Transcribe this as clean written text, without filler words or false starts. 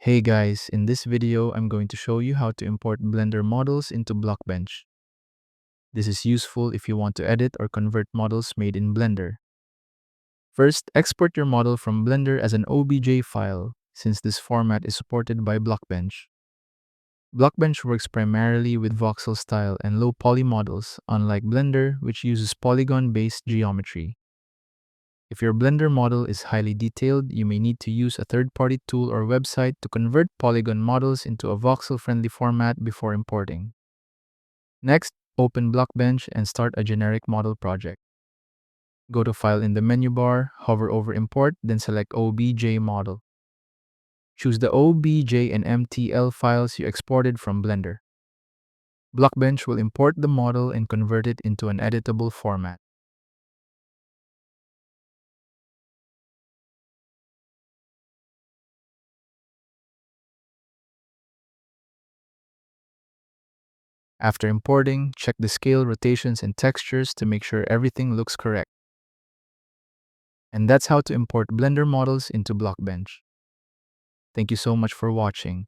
Hey guys, in this video, I'm going to show you how to import Blender models into Blockbench. This is useful if you want to edit or convert models made in Blender. First, export your model from Blender as an OBJ file, since this format is supported by Blockbench. Blockbench works primarily with voxel style and low poly models, unlike Blender, which uses polygon-based geometry. If your Blender model is highly detailed, you may need to use a third-party tool or website to convert polygon models into a voxel-friendly format before importing. Next, open Blockbench and start a generic model project. Go to File in the menu bar, hover over Import, then select OBJ model. Choose the OBJ and MTL files you exported from Blender. Blockbench will import the model and convert it into an editable format. After importing, check the scale, rotations, and textures to make sure everything looks correct. And that's how to import Blender models into Blockbench. Thank you so much for watching.